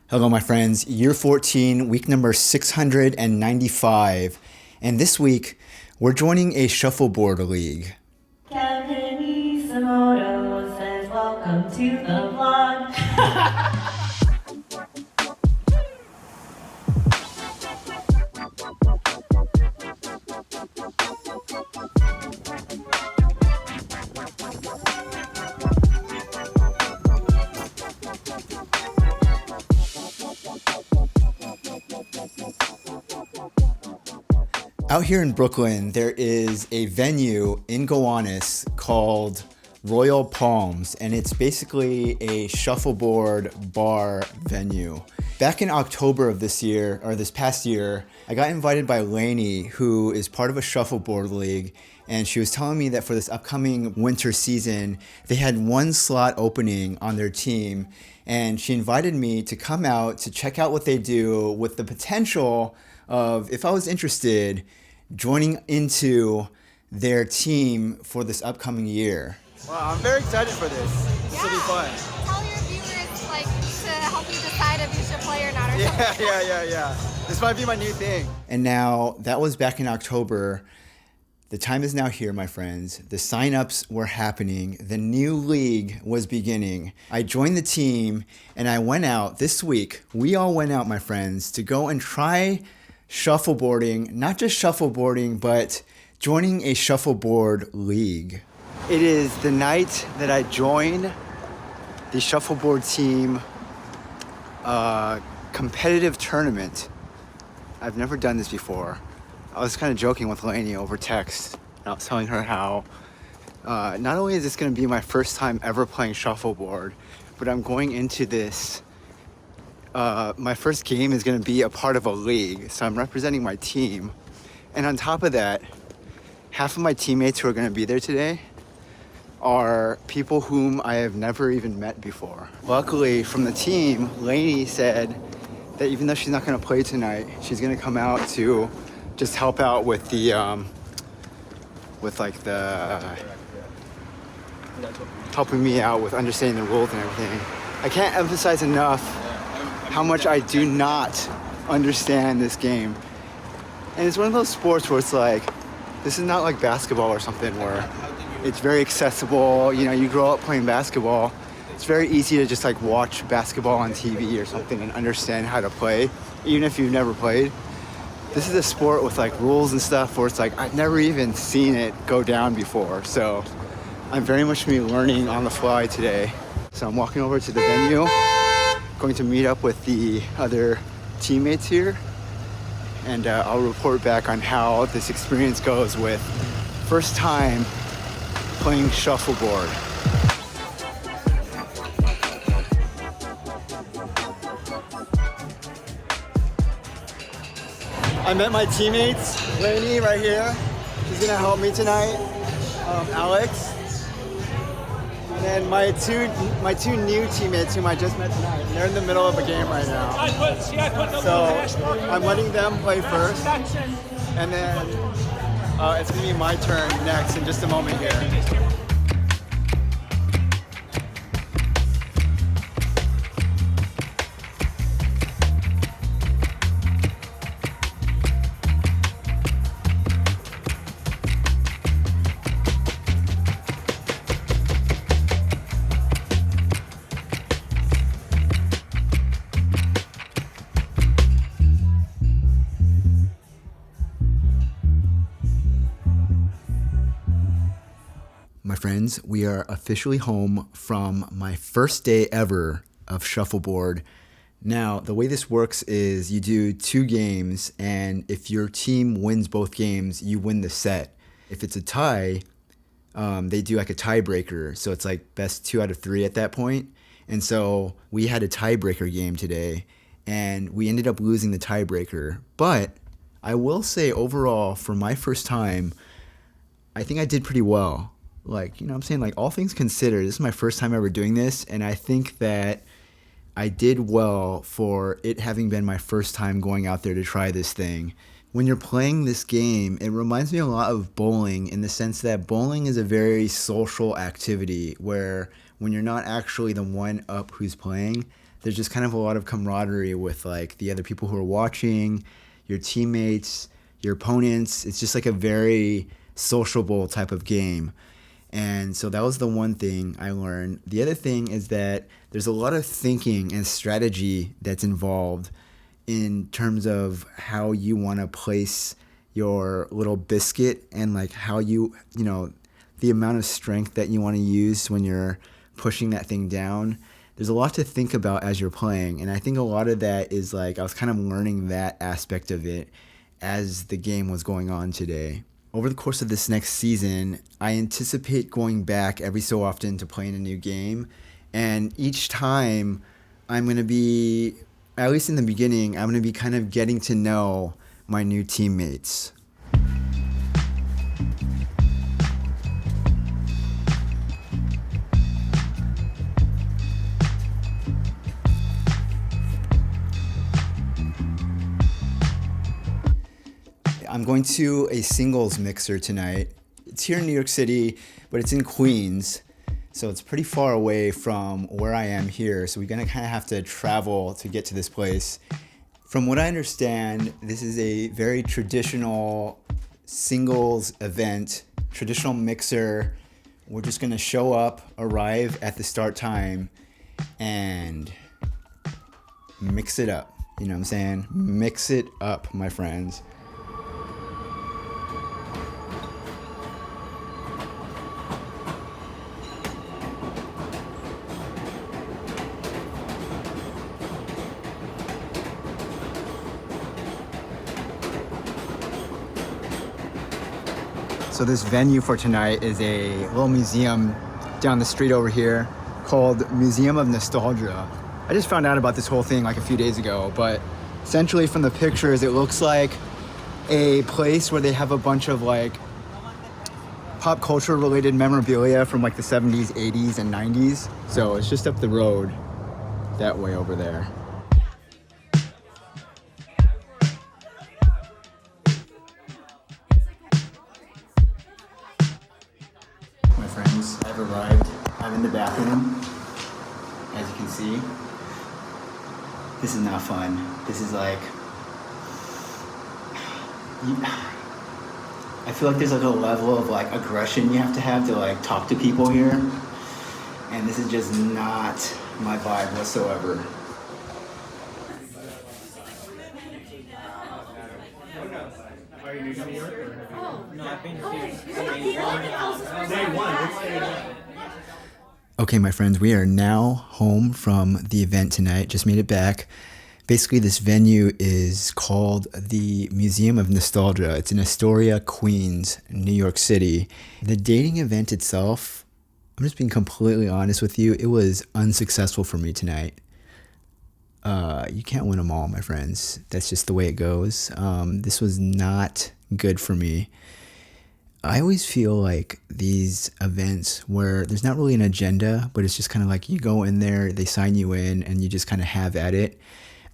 Hello, my friends. Year 14, week number 695. And this week, we're joining a shuffleboard league. Kevinisomoto says, welcome to the vlog. Out here in Brooklyn, there is a venue in Gowanus called Royal Palms, and it's basically a shuffleboard bar venue. Back in October of this year, or this past year, I got invited by Lainey, who is part of a shuffleboard league, and she was telling me that for this upcoming winter season, they had one slot opening on their team, and she invited me to come out to check out what they do with the potential of, if I was interested, joining into their team for this upcoming year. Wow, I'm very excited for this. This will be fun. Tell your viewers, to help you decide if you should play or not. Or something. Yeah. This might be my new thing. And now, that was back in October. The time is now here, my friends. The sign-ups were happening. The new league was beginning. I joined the team, and I went out this week. We all went out, my friends, to go and try shuffleboarding. Not just shuffleboarding, but joining a shuffleboard league. It is the night that I join the shuffleboard team competitive tournament. I've never done this before. I was kind of joking with Lainey over text. I was telling her how not only is this going to be my first time ever playing shuffleboard, but I'm going into this. My first game is going to be a part of a league, so I'm representing my team. And on top of that, half of my teammates who are going to be there today are people whom I have never even met before. Luckily, from the team, Lainey said that even though she's not going to play tonight, she's going to come out to just help out with the helping me out with understanding the rules and everything. I can't emphasize enough how much I do not understand this game. And it's one of those sports where it's like, this is not like basketball or something where it's very accessible. You know, you grow up playing basketball. It's very easy to just like watch basketball on TV or something and understand how to play, even if you've never played. This is a sport with like rules and stuff where it's like, I've never even seen it go down before. So I'm very much going to be learning on the fly today. So I'm walking over to the venue, going to meet up with the other teammates here, and I'll report back on how this experience goes with first time playing shuffleboard. I met my teammates, Lainey right here. She's gonna help me tonight. Alex. And then my two new teammates whom I just met tonight. They're in the middle of a game right now. So I'm letting them play first. And then it's gonna be my turn next in just a moment here. My friends, we are officially home from my first day ever of shuffleboard. Now, the way this works is you do 2 games, and if your team wins both games, you win the set. If it's a tie, they do like a tiebreaker, so it's like best 2 out of 3 at that point. And so we had a tiebreaker game today, and we ended up losing the tiebreaker. But I will say overall, for my first time, I think I did pretty well. Like, you know what I'm saying? Like, all things considered, this is my first time ever doing this, and I think that I did well for it having been my first time going out there to try this thing. When you're playing this game, it reminds me a lot of bowling in the sense that bowling is a very social activity where when you're not actually the one up who's playing, there's just kind of a lot of camaraderie with like the other people who are watching, your teammates, your opponents. It's just like a very sociable type of game. And so that was the one thing I learned. The other thing is that there's a lot of thinking and strategy that's involved in terms of how you want to place your little biscuit and like how you know, the amount of strength that you want to use when you're pushing that thing down. There's a lot to think about as you're playing. And I think a lot of that is like, I was kind of learning that aspect of it as the game was going on today. Over the course of this next season, I anticipate going back every so often to playing a new game. And each time I'm going to be, at least in the beginning, I'm going to be kind of getting to know my new teammates. I'm going to a singles mixer tonight. It's here in New York City, but it's in Queens. So it's pretty far away from where I am here. So we're gonna kind of have to travel to get to this place. From what I understand, this is a very traditional singles event, traditional mixer. We're just gonna show up, arrive at the start time, and mix it up. You know what I'm saying? Mix it up, my friends. So this venue for tonight is a little museum down the street over here called Museum of Nostalgia. I just found out about this whole thing like a few days ago, but essentially from the pictures, it looks like a place where they have a bunch of like pop culture related memorabilia from like the 70s, 80s, and 90s. So it's just up the road that way over there. I've arrived. I'm in the bathroom. As you can see, this is not fun. This is like, I feel like there's like a level of like aggression you have to like talk to people here, and this is just not my vibe whatsoever. Are you new to New York? No, I've been here. Okay, my friends, we are now home from the event tonight. Just made it back. Basically, this venue is called the Museum of Nostalgia. It's in Astoria, Queens, New York City. The dating event itself, I'm just being completely honest with you, it was unsuccessful for me tonight. You can't win them all, my friends. That's just the way it goes. This was not good for me. I always feel like these events where there's not really an agenda, but it's just kind of like you go in there, they sign you in, and you just kind of have at it.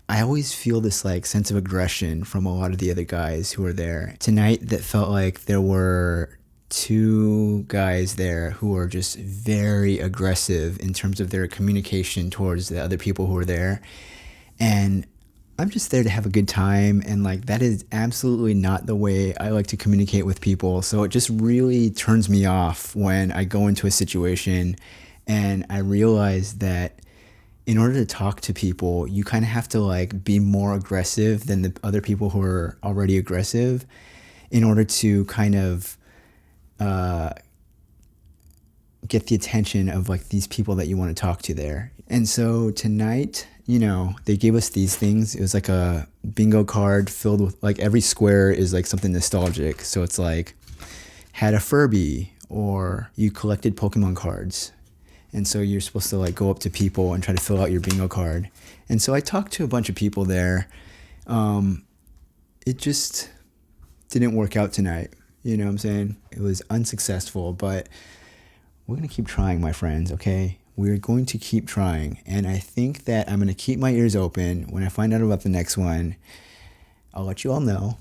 I always feel this like sense of aggression from a lot of the other guys who are there. Tonight, that felt like there were two guys there who were just very aggressive in terms of their communication towards the other people who were there. And I'm just there to have a good time, and like that is absolutely not the way I like to communicate with people. So it just really turns me off when I go into a situation and I realize that in order to talk to people, you kind of have to like be more aggressive than the other people who are already aggressive in order to kind of get the attention of like these people that you want to talk to there. And so tonight, you know, they gave us these things. It was like a bingo card filled with like every square is like something nostalgic. So it's like had a Furby, or you collected Pokemon cards. And so you're supposed to like go up to people and try to fill out your bingo card. And so I talked to a bunch of people there. It just didn't work out tonight. You know what I'm saying? It was unsuccessful, but we're going to keep trying, my friends, okay? We're going to keep trying. And I think that I'm going to keep my ears open. When I find out about the next one, I'll let you all know.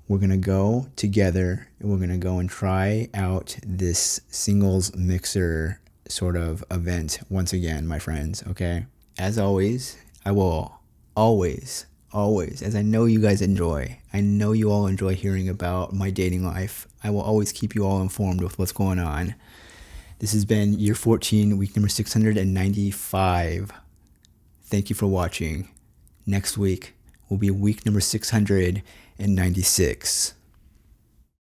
We're going to go together, and we're going to go and try out this singles mixer sort of event once again, my friends, okay? as always, I will always, as I know you guys enjoy, I know you all enjoy hearing about my dating life. I will always keep you all informed with what's going on. This has been year 14, week number 695. Thank you for watching. Next week will be week number 696.